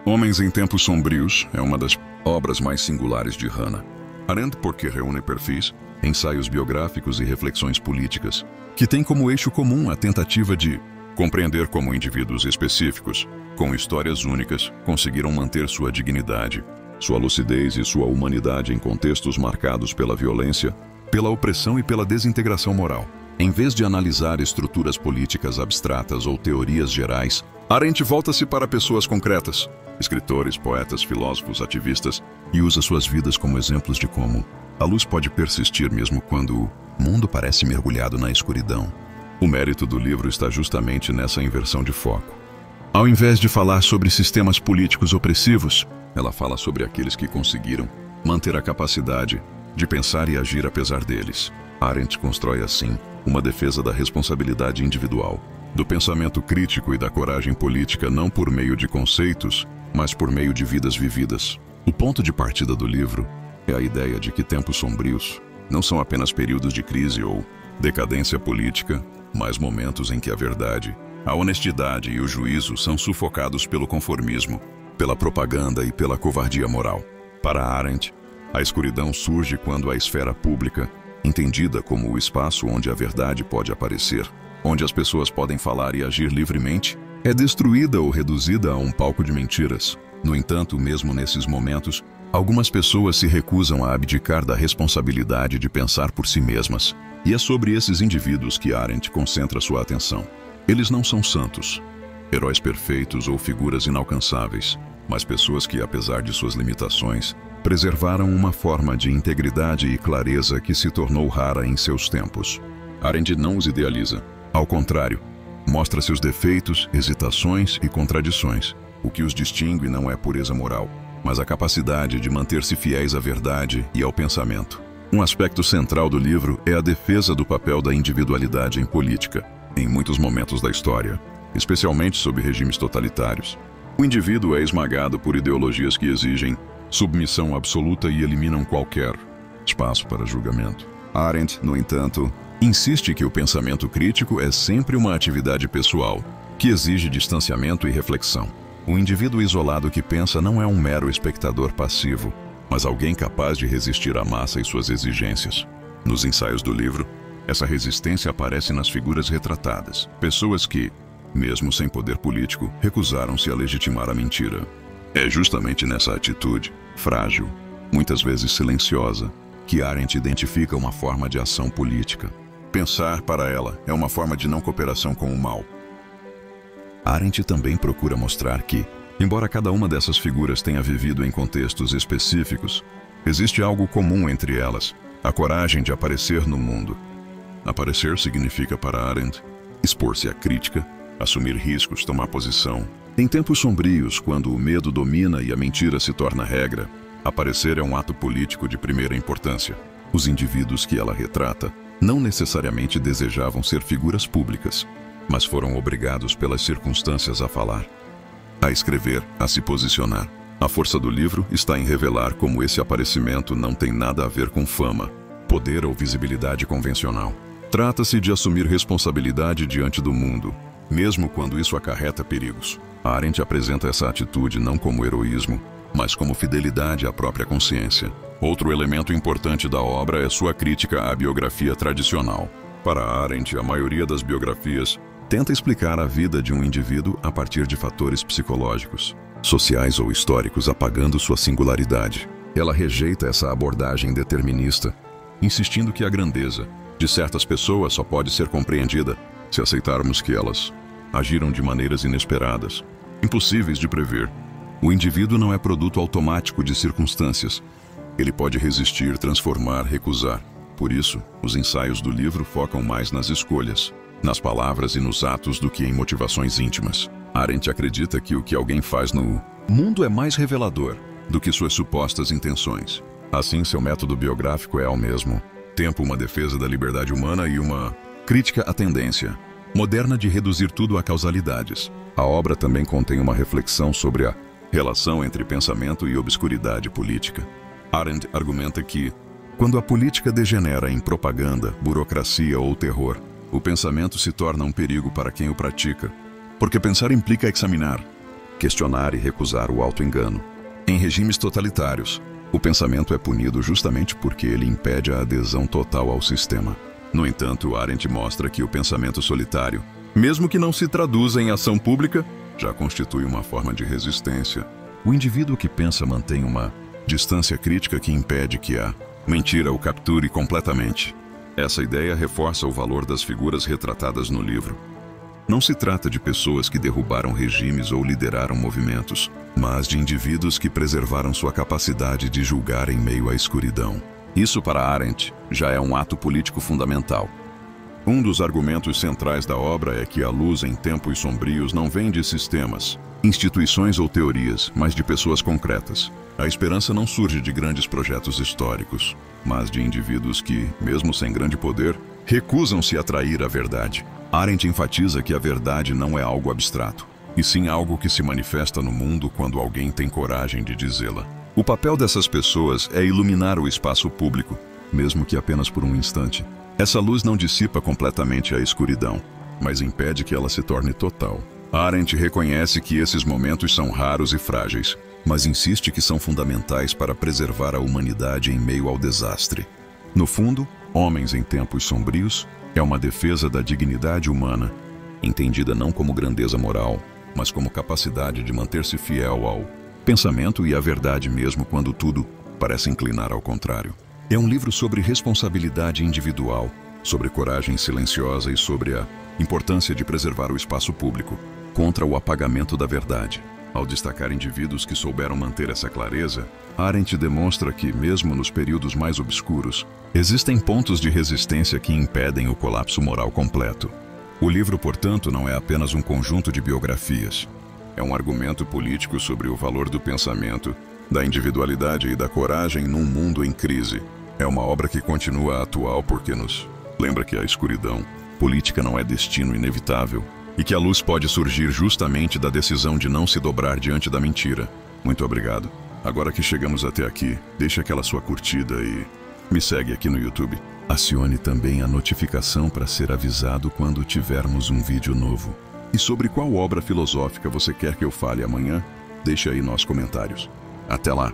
Homens em Tempos Sombrios é uma das obras mais singulares de Hannah Arendt porque reúne perfis, ensaios biográficos e reflexões políticas, que têm como eixo comum a tentativa de compreender como indivíduos específicos, com histórias únicas, conseguiram manter sua dignidade, sua lucidez e sua humanidade em contextos marcados pela violência, pela opressão e pela desintegração moral. Em vez de analisar estruturas políticas abstratas ou teorias gerais, Arendt volta-se para pessoas concretas, escritores, poetas, filósofos, ativistas, e usa suas vidas como exemplos de como a luz pode persistir mesmo quando o mundo parece mergulhado na escuridão. O mérito do livro está justamente nessa inversão de foco. Ao invés de falar sobre sistemas políticos opressivos, ela fala sobre aqueles que conseguiram manter a capacidade de pensar e agir apesar deles. Arendt constrói assim uma defesa da responsabilidade individual, do pensamento crítico e da coragem política não por meio de conceitos, mas por meio de vidas vividas. O ponto de partida do livro é a ideia de que tempos sombrios não são apenas períodos de crise ou decadência política, mas momentos em que a verdade, a honestidade e o juízo são sufocados pelo conformismo, pela propaganda e pela covardia moral. Para Arendt, a escuridão surge quando a esfera pública, entendida como o espaço onde a verdade pode aparecer, onde as pessoas podem falar e agir livremente, é destruída ou reduzida a um palco de mentiras. No entanto, mesmo nesses momentos, algumas pessoas se recusam a abdicar da responsabilidade de pensar por si mesmas. E é sobre esses indivíduos que Arendt concentra sua atenção. Eles não são santos, heróis perfeitos ou figuras inalcançáveis, mas pessoas que, apesar de suas limitações, preservaram uma forma de integridade e clareza que se tornou rara em seus tempos. Arendt não os idealiza. Ao contrário, mostra seus defeitos, hesitações e contradições. O que os distingue não é pureza moral, mas a capacidade de manter-se fiéis à verdade e ao pensamento. Um aspecto central do livro é a defesa do papel da individualidade em política, em muitos momentos da história, especialmente sob regimes totalitários. O indivíduo é esmagado por ideologias que exigem submissão absoluta e eliminam qualquer espaço para julgamento. Arendt, no entanto, insiste que o pensamento crítico é sempre uma atividade pessoal, que exige distanciamento e reflexão. O indivíduo isolado que pensa não é um mero espectador passivo, mas alguém capaz de resistir à massa e suas exigências. Nos ensaios do livro, essa resistência aparece nas figuras retratadas, pessoas que, mesmo sem poder político, recusaram-se a legitimar a mentira. É justamente nessa atitude, frágil, muitas vezes silenciosa, que Arendt identifica uma forma de ação política. Pensar, para ela, é uma forma de não cooperação com o mal. Arendt também procura mostrar que, embora cada uma dessas figuras tenha vivido em contextos específicos, existe algo comum entre elas, a coragem de aparecer no mundo. Aparecer significa para Arendt expor-se à crítica, assumir riscos, tomar posição. Em tempos sombrios, quando o medo domina e a mentira se torna regra, aparecer é um ato político de primeira importância. Os indivíduos que ela retrata não necessariamente desejavam ser figuras públicas, mas foram obrigados pelas circunstâncias a falar, a escrever, a se posicionar. A força do livro está em revelar como esse aparecimento não tem nada a ver com fama, poder ou visibilidade convencional. Trata-se de assumir responsabilidade diante do mundo, mesmo quando isso acarreta perigos. Arendt apresenta essa atitude não como heroísmo, mas como fidelidade à própria consciência. Outro elemento importante da obra é sua crítica à biografia tradicional. Para Arendt, a maioria das biografias tenta explicar a vida de um indivíduo a partir de fatores psicológicos, sociais ou históricos, apagando sua singularidade. Ela rejeita essa abordagem determinista, insistindo que a grandeza de certas pessoas só pode ser compreendida se aceitarmos que elas agiram de maneiras inesperadas, impossíveis de prever. O indivíduo não é produto automático de circunstâncias. Ele pode resistir, transformar, recusar. Por isso, os ensaios do livro focam mais nas escolhas, nas palavras e nos atos do que em motivações íntimas. Arendt acredita que o que alguém faz no mundo é mais revelador do que suas supostas intenções. Assim, seu método biográfico é ao mesmo tempo uma defesa da liberdade humana e uma crítica à tendência moderna de reduzir tudo a causalidades. A obra também contém uma reflexão sobre a relação entre pensamento e obscuridade política. Arendt argumenta que, quando a política degenera em propaganda, burocracia ou terror, o pensamento se torna um perigo para quem o pratica, porque pensar implica examinar, questionar e recusar o auto-engano. Em regimes totalitários, o pensamento é punido justamente porque ele impede a adesão total ao sistema. No entanto, Arendt mostra que o pensamento solitário, mesmo que não se traduza em ação pública, já constitui uma forma de resistência. O indivíduo que pensa mantém uma distância crítica que impede que a mentira o capture completamente. Essa ideia reforça o valor das figuras retratadas no livro. Não se trata de pessoas que derrubaram regimes ou lideraram movimentos, mas de indivíduos que preservaram sua capacidade de julgar em meio à escuridão. Isso, para Arendt, já é um ato político fundamental. Um dos argumentos centrais da obra é que a luz em tempos sombrios não vem de sistemas, instituições ou teorias, mas de pessoas concretas. A esperança não surge de grandes projetos históricos, mas de indivíduos que, mesmo sem grande poder, recusam-se a trair a verdade. Arendt enfatiza que a verdade não é algo abstrato, e sim algo que se manifesta no mundo quando alguém tem coragem de dizê-la. O papel dessas pessoas é iluminar o espaço público, mesmo que apenas por um instante. Essa luz não dissipa completamente a escuridão, mas impede que ela se torne total. Arendt reconhece que esses momentos são raros e frágeis, mas insiste que são fundamentais para preservar a humanidade em meio ao desastre. No fundo, Homens em Tempos Sombrios é uma defesa da dignidade humana, entendida não como grandeza moral, mas como capacidade de manter-se fiel ao pensamento e à verdade mesmo quando tudo parece inclinar ao contrário. É um livro sobre responsabilidade individual, sobre coragem silenciosa e sobre a importância de preservar o espaço público contra o apagamento da verdade. Ao destacar indivíduos que souberam manter essa clareza, Arendt demonstra que, mesmo nos períodos mais obscuros, existem pontos de resistência que impedem o colapso moral completo. O livro, portanto, não é apenas um conjunto de biografias. É um argumento político sobre o valor do pensamento, da individualidade e da coragem num mundo em crise. É uma obra que continua atual porque nos lembra que a escuridão política não é destino inevitável e que a luz pode surgir justamente da decisão de não se dobrar diante da mentira. Muito obrigado. Agora que chegamos até aqui, deixe aquela sua curtida e me segue aqui no YouTube. Acione também a notificação para ser avisado quando tivermos um vídeo novo. E sobre qual obra filosófica você quer que eu fale amanhã? Deixe aí nos comentários. Até lá!